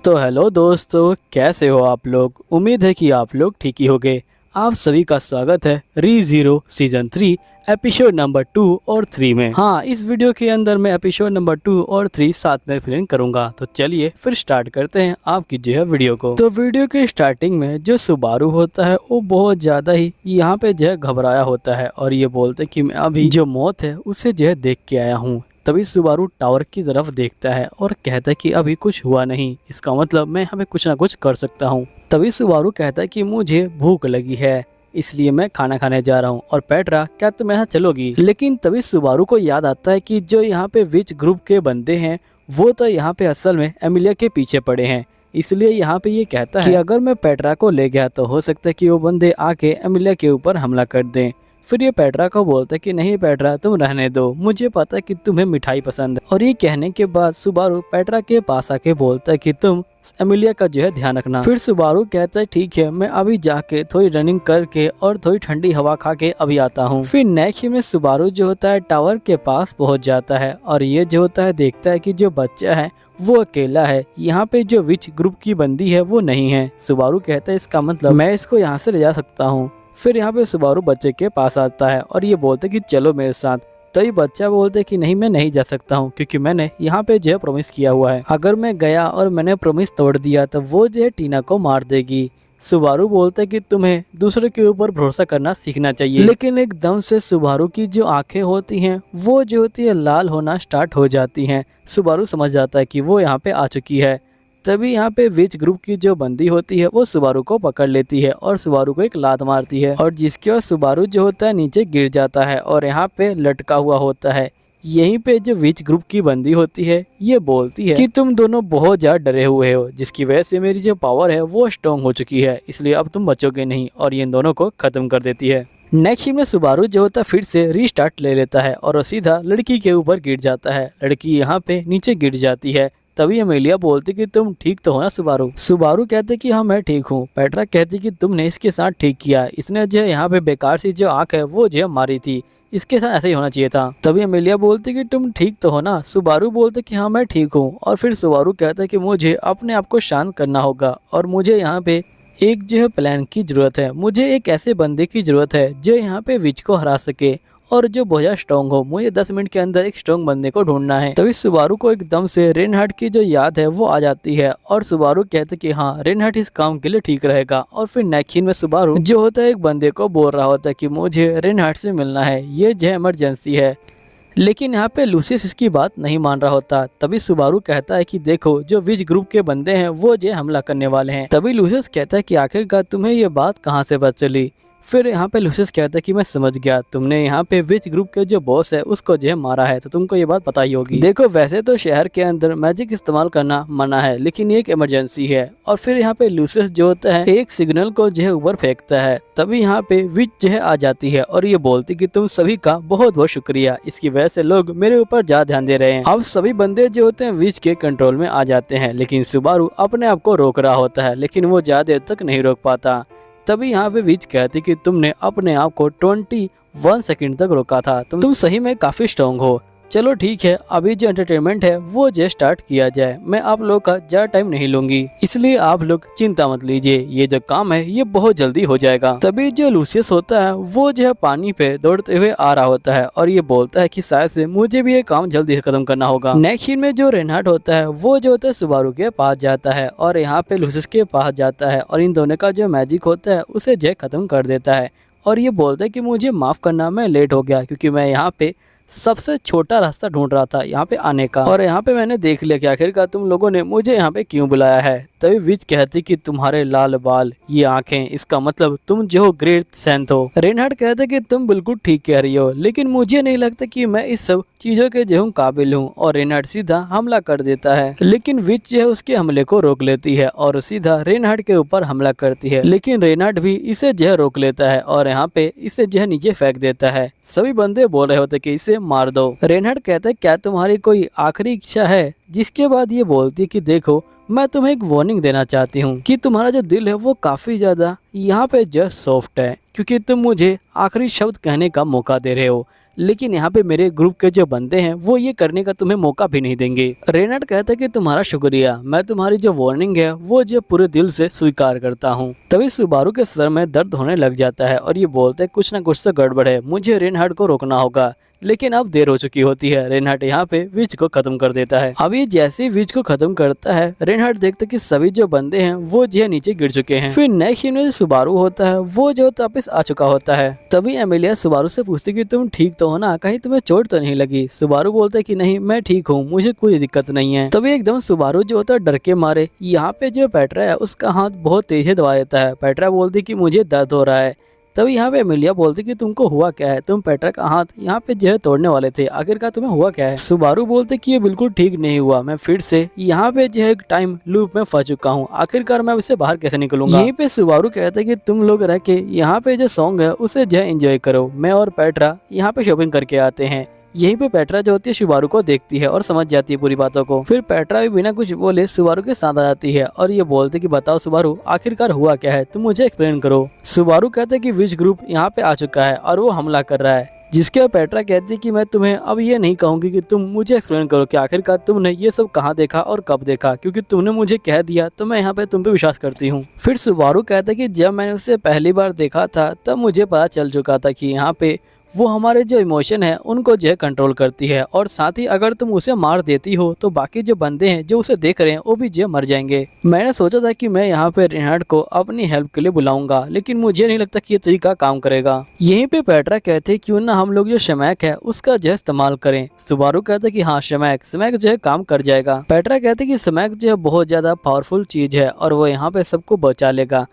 तो हेलो दोस्तों, कैसे हो आप लोग। उम्मीद है कि आप लोग ठीक ही होंगे। आप सभी का स्वागत है री जीरो सीजन 3 एपिसोड नंबर 2 और 3 में। हाँ, इस वीडियो के अंदर मैं एपिसोड नंबर 2 और 3 साथ में फिल्म करूंगा। तो चलिए फिर स्टार्ट करते हैं आपकी जो है वीडियो को। तो वीडियो के स्टार्टिंग में जो सुबारू होता है वो बहुत ज्यादा ही यहाँ पे जो है घबराया होता है और ये बोलते कि मैं अभी जो मौत है उसे जो है देख के आया हूँ। तभी सुबारू टावर की तरफ देखता है और कहता है कि अभी कुछ हुआ नहीं, इसका मतलब मैं यहाँ पे कुछ ना कुछ कर सकता हूँ। तभी सुबारू कहता है कि मुझे भूख लगी है, इसलिए मैं खाना खाने जा रहा हूँ। और पेट्रा, क्या तुम यहाँ चलोगी? लेकिन तभी सुबारू को याद आता है कि जो यहाँ पे विच ग्रुप के बंदे हैं वो तो यहाँ पे असल में एमिलिया के पीछे पड़े हैं। इसलिए यहाँ पे ये कहता है कि अगर मैं पेट्रा को ले गया तो हो सकता है कि वो बंदे आके एमिलिया के ऊपर हमला कर दें। फिर ये पेट्रा को बोलता है कि नहीं पेट्रा, तुम रहने दो, मुझे पता है कि तुम्हें मिठाई पसंद है। और ये कहने के बाद सुबारू पेट्रा के पास आके बोलता है कि तुम एमिलिया का जो है ध्यान रखना। फिर सुबारू कहता है ठीक है, मैं अभी जाके थोड़ी रनिंग करके और थोड़ी ठंडी हवा खा के अभी आता हूँ। फिर नेक्स्ट में सुबारू जो होता है टावर के पास पहुँच जाता है और ये जो होता है देखता है कि जो बच्चा है वो अकेला है। यहाँ पे जो विच ग्रुप की बंदी है वो नहीं है। सुबारू कहता है इसका मतलब मैं इसको यहाँ से ले जा सकता हूँ। फिर यहाँ पे सुबारू बच्चे के पास आता है और ये बोलते कि चलो मेरे साथ। तो ये बच्चा बोलते कि नहीं, मैं नहीं जा सकता हूँ क्योंकि मैंने यहाँ पे जो है प्रॉमिस किया हुआ है। अगर मैं गया और मैंने प्रॉमिस तोड़ दिया तो वो जो है टीना को मार देगी। सुबारू बोलते कि तुम्हें दूसरे के ऊपर भरोसा करना सीखना चाहिए। लेकिन एकदम से सुबारू की जो आंखें होती हैं वो जो होती है लाल होना स्टार्ट हो जाती हैं। सुबारू समझ जाता है कि वो यहाँ पे आ चुकी है। तभी यहाँ पे विच ग्रुप की जो बंदी होती है वो सुबारू को पकड़ लेती है और सुबारू को एक लात मारती है और जिसके बाद सुबारू जो होता है नीचे गिर जाता है और यहाँ पे लटका हुआ होता है। यहीं पे जो विच ग्रुप की बंदी होती है ये बोलती है कि तुम दोनों बहुत ज्यादा डरे हुए हो, जिसकी वजह से मेरी जो पावर है वो स्ट्रॉन्ग हो चुकी है, इसलिए अब तुम बचोगे नहीं, और ये इन दोनों को खत्म कर देती है। नेक्स्ट में सुबारू जो होता है फिर से रीस्टार्ट ले लेता है और वो सीधा लड़की के ऊपर गिर जाता है। लड़की यहाँ पे नीचे गिर जाती है। तभी एमिलिया बोलती कि तुम ठीक तो हो ना सुबारू? सुबारू कहते कि हाँ मैं ठीक हूँ। पेट्रा कहती कि तुमने इसके साथ ठीक किया, इसने जो यहाँ पे बेकार सी जो आंख है वो जो मारी थी, इसके साथ ऐसे ही होना चाहिए था। तभी एमिलिया बोलती कि तुम ठीक तो हो ना? सुबारू बोलते कि हाँ मैं ठीक हूँ। और फिर सुबारू कहता है कि मुझे अपने आप को शांत करना होगा और मुझे यहाँ पे एक जो है प्लान की जरूरत है। मुझे एक ऐसे बंदे की जरूरत है जो यहाँ पे विच को हरा सके और जो बहुत ज्यादा स्ट्रॉन्ग हो। मुझे 10 मिनट के अंदर एक स्ट्रॉन्ग बंदे को ढूंढना है। तभी सुबारू को एकदम से रेनहार्ट की जो याद है वो आ जाती है और सुबारू कहते कि हाँ रेनहार्ट इस काम के लिए ठीक रहेगा। और फिर नेक्स्ट में सुबारू जो होता है एक बंदे को बोल रहा होता है कि मुझे रेनहार्ट से मिलना है, ये जो इमरजेंसी है। लेकिन यहाँ पे लूसियस इसकी बात नहीं मान रहा होता। तभी सुबारू कहता है कि देखो जो विच ग्रुप के बंदे हैं वो जो हमला करने वाले हैं। तभी लूसियस कहता है कि आखिरकार तुम्हें ये बात कहाँ से पता चली? फिर यहाँ पे लूसियस कहता है कि मैं समझ गया, तुमने यहाँ पे विच ग्रुप के जो बॉस है उसको जो है मारा है, तो तुमको ये बात पता ही होगी। देखो वैसे तो शहर के अंदर मैजिक इस्तेमाल करना मना है, लेकिन ये एक इमरजेंसी है। और फिर यहाँ पे लूसियस जो होता है एक सिग्नल को जो है ऊपर फेंकता है। तभी यहाँ पे विच जो है आ जाती है और ये बोलती कि तुम सभी का बहुत बहुत शुक्रिया, इसकी वजह से लोग मेरे ऊपर ज्यादा ध्यान दे रहे हैं। अब सभी बंदे जो होते हैं विच के कंट्रोल में आ जाते हैं, लेकिन सुबारू अपने आप को रोक रहा होता है, लेकिन वो ज्यादा देर तक नहीं रोक पाता। तभी यहाँ पे विच कहती कि तुमने अपने आप को 21 सेकंड तक रोका था, तुम सही में काफी स्ट्रॉन्ग हो। चलो ठीक है, अभी जो एंटरटेनमेंट है वो जो स्टार्ट किया जाए। मैं आप लोग का ज्यादा टाइम नहीं लूंगी, इसलिए आप लोग चिंता मत लीजिए, ये जो काम है ये बहुत जल्दी हो जाएगा। तभी जो लूसियस होता है वो जो है पानी पे दौड़ते हुए आ रहा होता है और ये बोलता है कि शायद से मुझे भी ये काम जल्दी खत्म करना होगा। नेक्स्ट सीन में जो रेनहार्ट होता है वो जो होता है सुबारू के पास जाता है और यहाँ पे लूसियस के पास जाता है और इन दोनों का जो मैजिक होता है उसे जो खत्म कर देता है। और ये बोलता है कि मुझे माफ करना, मैं लेट हो गया क्योंकि मैं यहाँ पे सबसे छोटा रास्ता ढूंढ रहा था यहाँ पे आने का, और यहाँ पे मैंने देख लिया कि आखिरकार तुम लोगों ने मुझे यहाँ पे क्यों बुलाया है। तभी विच कहती कि तुम्हारे लाल बाल, ये आंखें, इसका मतलब तुम जो ग्रेट सेंथ हो। रेनहार्ट कहते कि तुम बिल्कुल ठीक कह रही हो, लेकिन मुझे नहीं लगता कि मैं इस सब चीजों के जो हूँ काबिल हूँ। और रेनहार्ट सीधा हमला कर देता है, लेकिन विच जो है उसके हमले को रोक लेती है और सीधा रेनहार्ट के ऊपर हमला करती है। लेकिन रेनहार्ट भी इसे जो है रोक लेता है और यहाँ पे इसे जो है नीचे फेंक देता है। सभी बंदे बोल रहे होते कि इसे मार दो। रेनहार्ट कहता है क्या तुम्हारी कोई आखिरी इच्छा है? जिसके बाद ये बोलती कि देखो मैं तुम्हें एक वार्निंग देना चाहती हूँ कि तुम्हारा जो दिल है वो काफी ज्यादा यहाँ पे जस्ट सॉफ्ट है, क्योंकि तुम मुझे आखिरी शब्द कहने का मौका दे रहे हो। लेकिन यहाँ पे मेरे ग्रुप के जो बंदे हैं वो ये करने का तुम्हें मौका भी नहीं देंगे। रेनहार्ड कहता है कि तुम्हारा शुक्रिया, मैं तुम्हारी जो वार्निंग है वो जो पूरे दिल से स्वीकार करता हूँ। तभी सुबारू के सर में दर्द होने लग जाता है और ये बोलते हैं कुछ ना कुछ तो गड़बड़ है, मुझे रेनहार्ड को रोकना होगा। लेकिन अब देर हो चुकी होती है। रेनहार्ड यहाँ पे विच को खत्म कर देता है। अब ये जैसे ही विच को खत्म करता है, रेनहार्ड देखता है कि सभी जो बंदे हैं वो जो है नीचे गिर चुके हैं। फिर नेक्स्ट सीन में सुबारू होता है वो जो वापस आ चुका होता है। तभी एमिलिया सुबारू से पूछती कि तुम ठीक तो हो ना, कहीं तुम्हें चोट तो नहीं लगी। सुबारू बोलता है कि नहीं मैं ठीक हूँ, मुझे कोई दिक्कत नहीं है। तभी एकदम सुबारू जो होता है डर के मारे यहाँ पे जो पेट्रा है उसका हाथ बहुत तेज से दबा देता है। पेट्रा बोलती कि मुझे दर्द हो रहा है। तभी यहाँ पे एमिलिया बोलती कि तुमको हुआ क्या है, तुम पेट्रा का हाथ यहाँ पे जो है तोड़ने वाले थे, आखिरकार तुम्हें हुआ क्या है। सुबारू बोलते कि ये बिल्कुल ठीक नहीं हुआ, मैं फिर से यहाँ पे जो है टाइम लूप में फंस चुका हूँ, आखिरकार मैं इससे बाहर कैसे निकलूंगा। यहीं पे सुबारू कहते हैं कि तुम लोग रह के यहाँ पे जो सॉन्ग है उसे जो है एंजॉय करो, मैं और पेट्रा यहाँ पे शॉपिंग करके आते हैं। यहीं पे पेट्रा जो होती है सुबारू को देखती है और समझ जाती है पूरी बातों को। फिर पेट्रा भी बिना कुछ बोले सुबारू के साथ आ जाती है और ये बोलती कि बताओ सुबारू आखिरकार हुआ क्या है, तुम मुझे एक्सप्लेन करो। सुबारू कहते हैं कि विच ग्रुप यहाँ पे आ चुका है और वो हमला कर रहा है, जिसके बाद पेट्रा कहती है कि मैं तुम्हें अब ये नहीं कहूंगी कि तुम मुझे एक्सप्लेन करो कि आखिरकार तुमने ये सब कहाँ देखा और कब देखा, क्योंकि तुमने मुझे कह दिया तो मैं यहाँ पे तुम पे विश्वास करती हूँ। फिर सुबारू कहता है कि जब मैंने उसे पहली बार देखा था तब मुझे पता चल चुका था कि यहाँ पे वो हमारे जो इमोशन है उनको जो है कंट्रोल करती है, और साथ ही अगर तुम उसे मार देती हो तो बाकी जो बंदे हैं जो उसे देख रहे हैं वो भी जो मर जाएंगे। मैंने सोचा था कि मैं यहाँ पे रेनहार्ड को अपनी हेल्प के लिए बुलाऊंगा, लेकिन मुझे नहीं लगता कि ये तरीका काम करेगा। यहीं पे पेट्रा कहते हैं क्यों ना हम लोग जो शमैक है उसका जो है इस्तेमाल करें। सुबारू कहता है कि हाँ शमैक जो है काम कर जाएगा। पेट्रा कहते हैं कि शमैक जो है बहुत ज्यादा पावरफुल चीज है और वो यहाँ पे सबको बचा लेगा।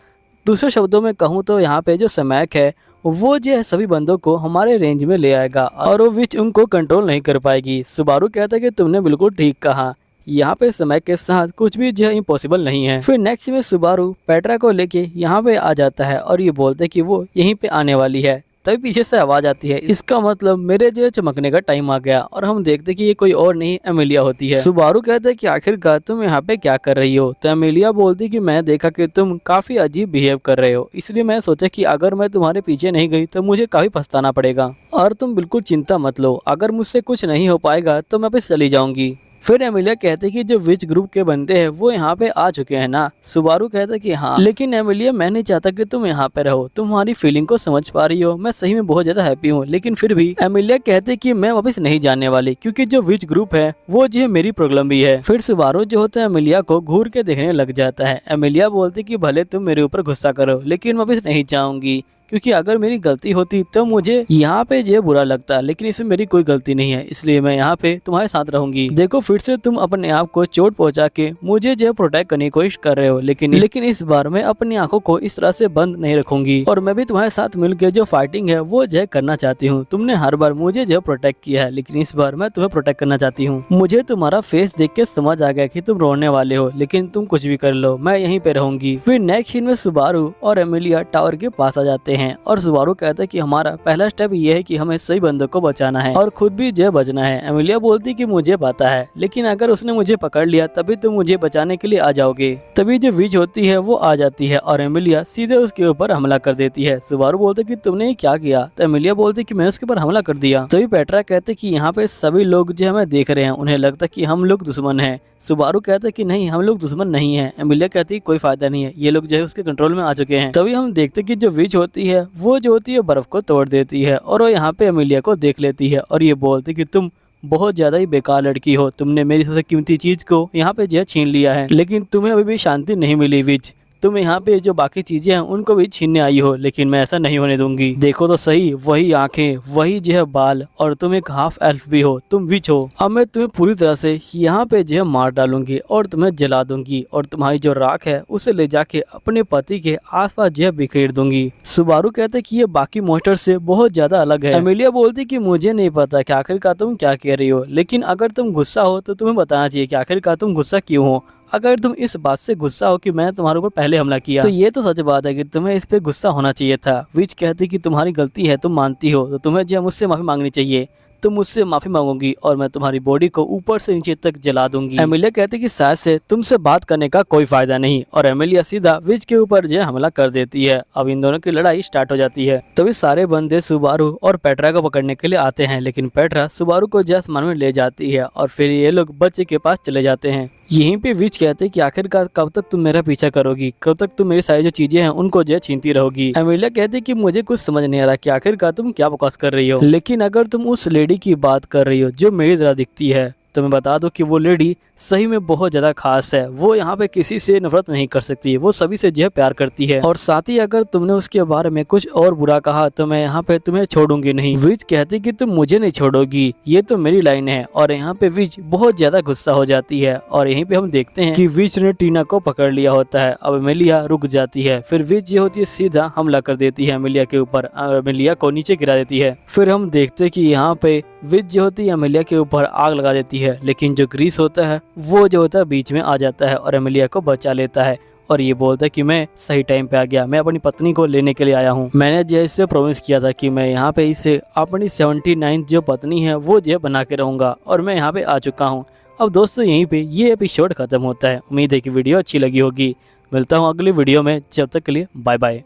दूसरे शब्दों में कहूँ तो यहाँ पे जो शमैक है वो जो है सभी बंदों को हमारे रेंज में ले आएगा और वो विच उनको कंट्रोल नहीं कर पाएगी। सुबारू कहता है कि तुमने बिल्कुल ठीक कहा, यहाँ पे समय के साथ कुछ भी जो है इम्पॉसिबल नहीं है। फिर नेक्स्ट में सुबारू पेट्रा को लेके यहाँ पे आ जाता है और ये बोलते कि वो यहीं पे आने वाली है। तभी पीछे से आवाज आती है, इसका मतलब मेरे जो है चमकने का टाइम आ गया, और हम देखते कि ये कोई और नहीं एमिलिया होती है। सुबारू कहते हैं कि आखिरकार तुम यहाँ पे क्या कर रही हो। तो एमिलिया बोलती कि मैं देखा कि तुम काफी अजीब बिहेव कर रहे हो, इसलिए मैं सोचा कि अगर मैं तुम्हारे पीछे नहीं गई तो मुझे काफी पछताना पड़ेगा, और तुम बिल्कुल चिंता मत लो, अगर मुझसे कुछ नहीं हो पाएगा तो मैं बस चली जाऊंगी। फिर एमिलिया कहते कि जो विच ग्रुप के बंदे हैं वो यहाँ पे आ चुके हैं ना। सुबारू कहता कि हाँ, लेकिन एमिलिया मैं नहीं चाहता कि तुम यहाँ पे रहो, तुम्हारी फीलिंग को समझ पा रही हो, मैं सही में बहुत ज्यादा हैप्पी हूँ, लेकिन फिर भी एमिलिया कहते कि मैं वापस नहीं जाने वाली, क्योंकि जो विच ग्रुप है वो जो है मेरी प्रॉब्लम भी है। फिर सुबारू जो होता है एमिलिया को घूर के देखने लग जाता है। एमिलिया बोलती कि भले तुम मेरे ऊपर गुस्सा करो, लेकिन वापस नहीं चाहूंगी, क्योंकि अगर मेरी गलती होती तो मुझे यहाँ पे जो बुरा लगता, लेकिन इसमें मेरी कोई गलती नहीं है, इसलिए मैं यहाँ पे तुम्हारे साथ रहूंगी। देखो फिर से तुम अपने आप को चोट पहुंचा के मुझे जो प्रोटेक्ट करने की कोशिश कर रहे हो, लेकिन इस बार मैं अपनी आंखों को इस तरह से बंद नहीं रखूंगी, और मैं भी तुम्हारे साथ मिलकर जो फाइटिंग है वो जो करना चाहती हूँ। तुमने हर बार मुझे जो प्रोटेक्ट किया है, लेकिन इस बार मैं तुम्हें प्रोटेक्ट करना चाहती हूँ। मुझे तुम्हारा फेस देख के समझ आ गया कि तुम रोने वाले हो, लेकिन तुम कुछ भी कर लो, मैं यहीं पे रहूंगी। फिर नेक्स्ट सीन में सुबारू और एमिलिया टावर के पास आ जाते हैं और सुबारू कहता है कि हमारा पहला स्टेप ये है कि हमें सही बंदों को बचाना है और खुद भी जो बचना है। एमिलिया बोलती कि मुझे पता है, लेकिन अगर उसने मुझे पकड़ लिया तभी तुम मुझे बचाने के लिए आ जाओगे। तभी जो विच होती है वो आ जाती है और एमिलिया सीधे उसके ऊपर हमला कर देती है। सुबारू बोलते कि तुमने क्या किया, तो एमिलिया बोलती कि मैंने उसके ऊपर हमला कर दिया। तभी पेट्रा कहते कि यहाँ पे सभी लोग जो हमें देख रहे हैं, उन्हें लगता कि हम लोग दुश्मन है। सुबारू कहता है कि नहीं, हम लोग दुश्मन नहीं है। एमिलिया कहती है कोई फायदा नहीं है, ये लोग जो है उसके कंट्रोल में आ चुके हैं। तभी हम देखते कि जो विच होती है वो जो होती है बर्फ को तोड़ देती है और वो यहाँ पे एमिलिया को देख लेती है और ये बोलती कि तुम बहुत ज्यादा ही बेकार लड़की हो, तुमने मेरी सबसे कीमती चीज को यहाँ पे जो छीन लिया है, लेकिन तुम्हें अभी भी शांति नहीं मिली विच। तुम यहाँ पे जो बाकी चीजें हैं उनको भी छीनने आई हो, लेकिन मैं ऐसा नहीं होने दूंगी। देखो तो सही, वही आंखें, वही जो है बाल, और तुम एक हाफ एल्फ भी हो, तुम विच हो। अब मैं तुम्हें पूरी तरह से यहाँ पे जो है मार डालूंगी और तुम्हें जला दूंगी, और तुम्हारी जो राख है उसे ले जाके अपने पति के आसपास जो है बिखेर दूंगी। सुबारू कहते कि ये बाकी मोस्टर से बहुत ज्यादा अलग है। एमिलिया बोलती कि मुझे नहीं पता कि आखिरकार तुम क्या कह रही हो, लेकिन अगर तुम गुस्सा हो तो तुम्हें बताना चाहिए कि आखिरकार तुम गुस्सा क्यों हो। अगर तुम इस बात से गुस्सा हो कि मैंने तुम्हारे ऊपर पहले हमला किया, तो ये तो सच बात है कि तुम्हें इस पे गुस्सा होना चाहिए था। विच कहती कि तुम्हारी गलती है, तुम मानती हो, तो तुम्हें जो मुझसे माफी मांगनी चाहिए। तुम मुझसे माफी मांगोगी और मैं तुम्हारी बॉडी को ऊपर से नीचे तक जला दूंगी। एमिलिया कहती कि शायद से तुमसे बात करने का कोई फायदा नहीं, और एमिलिया सीधा विच के ऊपर जो हमला कर देती है। अब इन दोनों की लड़ाई स्टार्ट हो जाती है। तभी सारे बंदे सुबारू और पेट्रा को पकड़ने के लिए आते हैं, लेकिन पेट्रा सुबारू को जो आसमान में ले जाती है और फिर ये लोग बच्चे के पास चले जाते हैं। यहीं पे विच कहते हैं कि आखिरकार कब तक तुम मेरा पीछा करोगी, कब तक तुम मेरी सारी जो चीजें हैं उनको जो छीनती रहोगी। एमिलिया कहती है कि मुझे कुछ समझ नहीं आ रहा कि आखिरकार तुम क्या बकवास कर रही हो, लेकिन अगर तुम उस लेडी की बात कर रही हो जो मेरी तरह दिखती है तो मैं बता दूं कि वो लेडी सही में बहुत ज्यादा खास है। वो यहाँ पे किसी से नफरत नहीं कर सकती, वो सभी से जो है प्यार करती है। और साथ ही अगर तुमने उसके बारे में कुछ और बुरा कहा तो मैं यहाँ पे तुम्हें छोड़ूंगी नहीं। विच कहती कि तुम मुझे नहीं छोड़ोगी, ये तो मेरी लाइन है। और यहाँ पे विच बहुत ज्यादा गुस्सा हो जाती है और यहीं पे हम देखते हैं कि विच ने टीना को पकड़ लिया होता है। अब एमिलिया रुक जाती है, फिर विच जो होती है सीधा हमला कर देती है एमिलिया के ऊपर, एमिलिया को नीचे गिरा देती है। फिर हम देखते हैं कि यहाँ पे विच जो होती है एमिलिया के ऊपर आग लगा देती है, लेकिन जो ग्रीस होता है वो जो होता है बीच में आ जाता है और एमिलिया को बचा लेता है और ये बोलता है कि मैं सही टाइम पे आ गया, मैं अपनी पत्नी को लेने के लिए आया हूँ। मैंने जैसे प्रॉमिस किया था कि मैं यहाँ पे इसे अपनी 79 जो पत्नी है वो जो बना के रहूंगा, और मैं यहाँ पे आ चुका हूँ। अब दोस्तों यहीं पे ये एपिसोड खत्म होता है। उम्मीद है कि वीडियो अच्छी लगी होगी। मिलता हूँ अगली वीडियो में, जब तक के लिए बाय बाय।